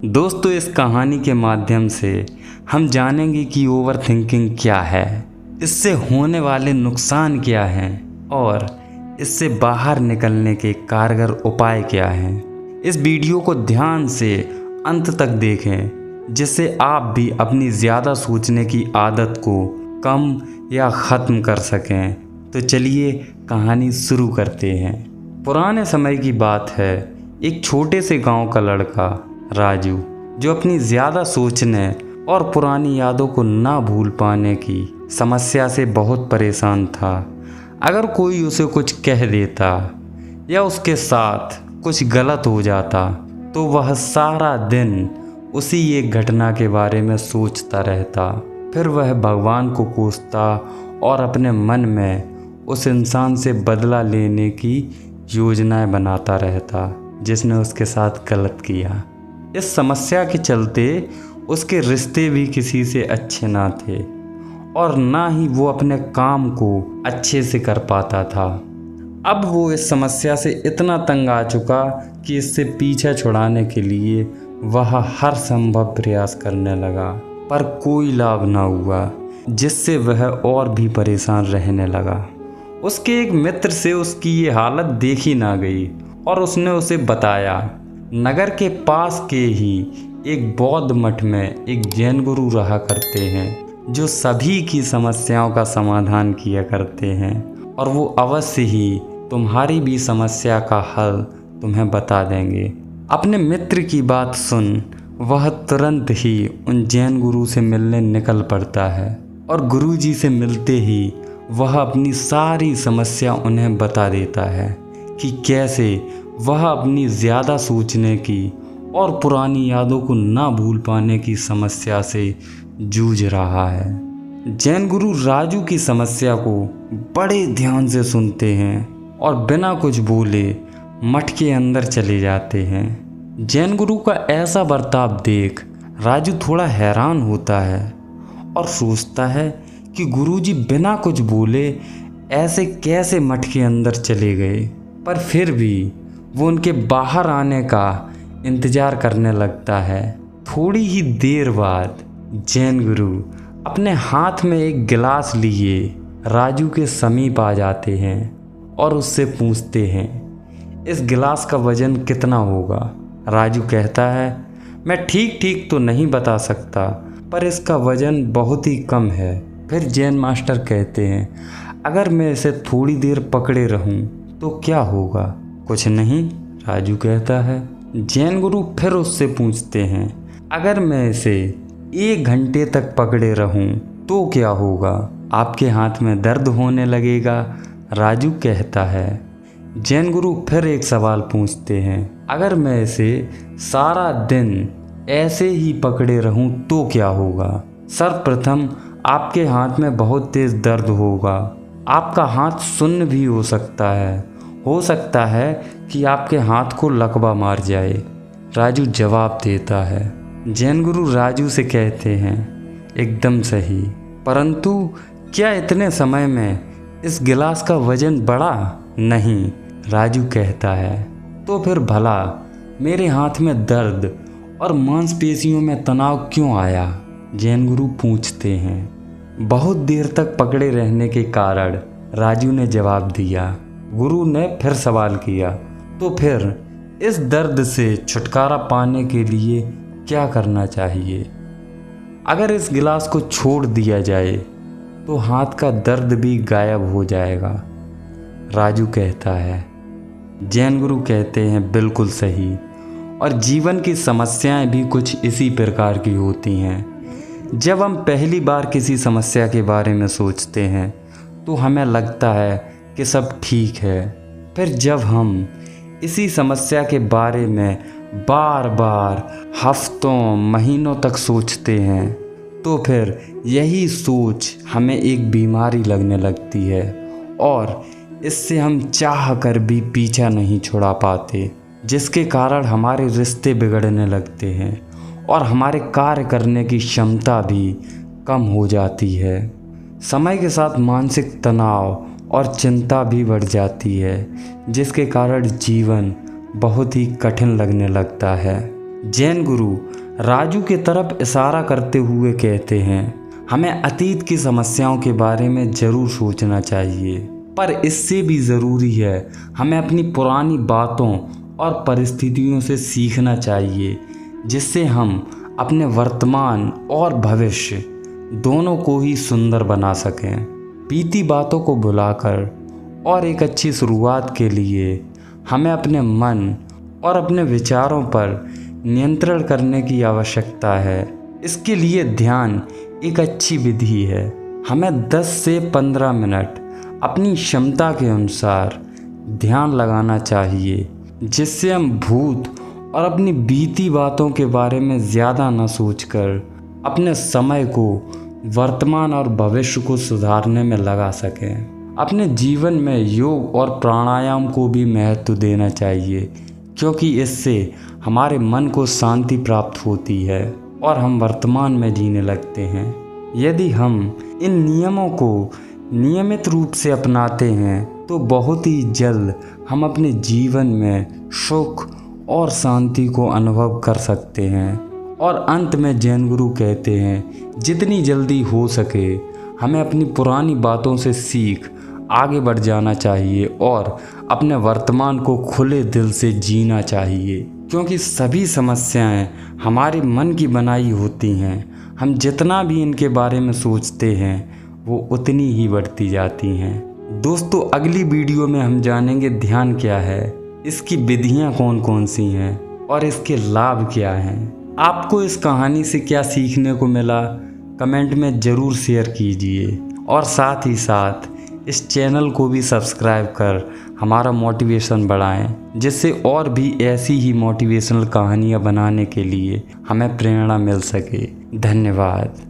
दोस्तों, इस कहानी के माध्यम से हम जानेंगे कि ओवर थिंकिंग क्या है, इससे होने वाले नुकसान क्या हैं और इससे बाहर निकलने के कारगर उपाय क्या हैं। इस वीडियो को ध्यान से अंत तक देखें, जिससे आप भी अपनी ज़्यादा सोचने की आदत को कम या ख़त्म कर सकें। तो चलिए कहानी शुरू करते हैं। पुराने समय की बात है। एक छोटे से गांव का लड़का राजू, जो अपनी ज़्यादा सोचने और पुरानी यादों को ना भूल पाने की समस्या से बहुत परेशान था। अगर कोई उसे कुछ कह देता या उसके साथ कुछ गलत हो जाता तो वह सारा दिन उसी एक घटना के बारे में सोचता रहता। फिर वह भगवान को कोसता और अपने मन में उस इंसान से बदला लेने की योजनाएं बनाता रहता जिसने उसके साथ गलत किया। इस समस्या के चलते उसके रिश्ते भी किसी से अच्छे ना थे और ना ही वो अपने काम को अच्छे से कर पाता था। अब वो इस समस्या से इतना तंग आ चुका कि इससे पीछा छुड़ाने के लिए वह हर संभव प्रयास करने लगा, पर कोई लाभ ना हुआ, जिससे वह और भी परेशान रहने लगा। उसके एक मित्र से उसकी ये हालत देखी ना गई और उसने उसे बताया। नगर के पास के ही एक बौद्ध मठ में एक जैन गुरु रहा करते हैं, जो सभी की समस्याओं का समाधान किया करते हैं और वो अवश्य ही तुम्हारी भी समस्या का हल तुम्हें बता देंगे। अपने मित्र की बात सुन वह तुरंत ही उन जैन गुरु से मिलने निकल पड़ता है और गुरु जी से मिलते ही वह अपनी सारी समस्या उन्हें बता देता है कि कैसे वह अपनी ज़्यादा सोचने की और पुरानी यादों को ना भूल पाने की समस्या से जूझ रहा है। जैन गुरु राजू की समस्या को बड़े ध्यान से सुनते हैं और बिना कुछ बोले मठ के अंदर चले जाते हैं। जैन गुरु का ऐसा बर्ताव देख राजू थोड़ा हैरान होता है और सोचता है कि गुरुजी बिना कुछ बोले ऐसे कैसे मठ के अंदर चले गए। पर फिर भी वो उनके बाहर आने का इंतज़ार करने लगता है। थोड़ी ही देर बाद जैन गुरु अपने हाथ में एक गिलास लिए राजू के समीप आ जाते हैं और उससे पूछते हैं, इस गिलास का वज़न कितना होगा? राजू कहता है, मैं ठीक ठीक तो नहीं बता सकता, पर इसका वज़न बहुत ही कम है। फिर जैन मास्टर कहते हैं, अगर मैं इसे थोड़ी देर पकड़े रहूं तो क्या होगा? कुछ नहीं, राजू कहता है। जैन गुरु फिर उससे पूछते हैं, अगर मैं इसे 1 घंटे तक पकड़े रहूं तो क्या होगा? आपके हाथ में दर्द होने लगेगा, राजू कहता है। जैन गुरु फिर एक सवाल पूछते हैं, अगर मैं इसे सारा दिन ऐसे ही पकड़े रहूं तो क्या होगा? सर्वप्रथम आपके हाथ में बहुत तेज़ दर्द होगा, आपका हाथ सुन्न भी हो सकता है कि आपके हाथ को लकवा मार जाए, राजू जवाब देता है। जैन गुरु राजू से कहते हैं, एकदम सही, परंतु क्या इतने समय में इस गिलास का वजन बढ़ा? नहीं, राजू कहता है। तो फिर भला मेरे हाथ में दर्द और मांसपेशियों में तनाव क्यों आया? जैन गुरु पूछते हैं। बहुत देर तक पकड़े रहने के कारण, राजू ने जवाब दिया। गुरु ने फिर सवाल किया, तो फिर इस दर्द से छुटकारा पाने के लिए क्या करना चाहिए? अगर इस गिलास को छोड़ दिया जाए तो हाथ का दर्द भी गायब हो जाएगा, राजू कहता है। जैन गुरु कहते हैं, बिल्कुल सही, और जीवन की समस्याएं भी कुछ इसी प्रकार की होती हैं। जब हम पहली बार किसी समस्या के बारे में सोचते हैं तो हमें लगता है कि सब ठीक है। फिर जब हम इसी समस्या के बारे में बार बार हफ्तों महीनों तक सोचते हैं तो फिर यही सोच हमें एक बीमारी लगने लगती है और इससे हम चाह कर भी पीछा नहीं छुड़ा पाते, जिसके कारण हमारे रिश्ते बिगड़ने लगते हैं और हमारे कार्य करने की क्षमता भी कम हो जाती है। समय के साथ मानसिक तनाव और चिंता भी बढ़ जाती है, जिसके कारण जीवन बहुत ही कठिन लगने लगता है। जैन गुरु राजू की तरफ इशारा करते हुए कहते हैं, हमें अतीत की समस्याओं के बारे में ज़रूर सोचना चाहिए, पर इससे भी ज़रूरी है हमें अपनी पुरानी बातों और परिस्थितियों से सीखना चाहिए, जिससे हम अपने वर्तमान और भविष्य दोनों को ही सुंदर बना सकें। बीती बातों को भुलाकर और एक अच्छी शुरुआत के लिए हमें अपने मन और अपने विचारों पर नियंत्रण करने की आवश्यकता है। इसके लिए ध्यान एक अच्छी विधि है। हमें 10 से 15 मिनट अपनी क्षमता के अनुसार ध्यान लगाना चाहिए, जिससे हम भूत और अपनी बीती बातों के बारे में ज़्यादा न सोचकर अपने समय को वर्तमान और भविष्य को सुधारने में लगा सकें। अपने जीवन में योग और प्राणायाम को भी महत्व देना चाहिए, क्योंकि इससे हमारे मन को शांति प्राप्त होती है और हम वर्तमान में जीने लगते हैं। यदि हम इन नियमों को नियमित रूप से अपनाते हैं तो बहुत ही जल्द हम अपने जीवन में सुख और शांति को अनुभव कर सकते हैं। और अंत में जैन गुरु कहते हैं, जितनी जल्दी हो सके हमें अपनी पुरानी बातों से सीख आगे बढ़ जाना चाहिए और अपने वर्तमान को खुले दिल से जीना चाहिए, क्योंकि सभी समस्याएं हमारे मन की बनाई होती हैं। हम जितना भी इनके बारे में सोचते हैं वो उतनी ही बढ़ती जाती हैं। दोस्तों, अगली वीडियो में हम जानेंगे ध्यान क्या है, इसकी विधियां कौन कौन सी हैं और इसके लाभ क्या हैं। आपको इस कहानी से क्या सीखने को मिला, कमेंट में ज़रूर शेयर कीजिए और साथ ही साथ इस चैनल को भी सब्सक्राइब कर हमारा मोटिवेशन बढ़ाएं, जिससे और भी ऐसी ही मोटिवेशनल कहानियाँ बनाने के लिए हमें प्रेरणा मिल सके। धन्यवाद।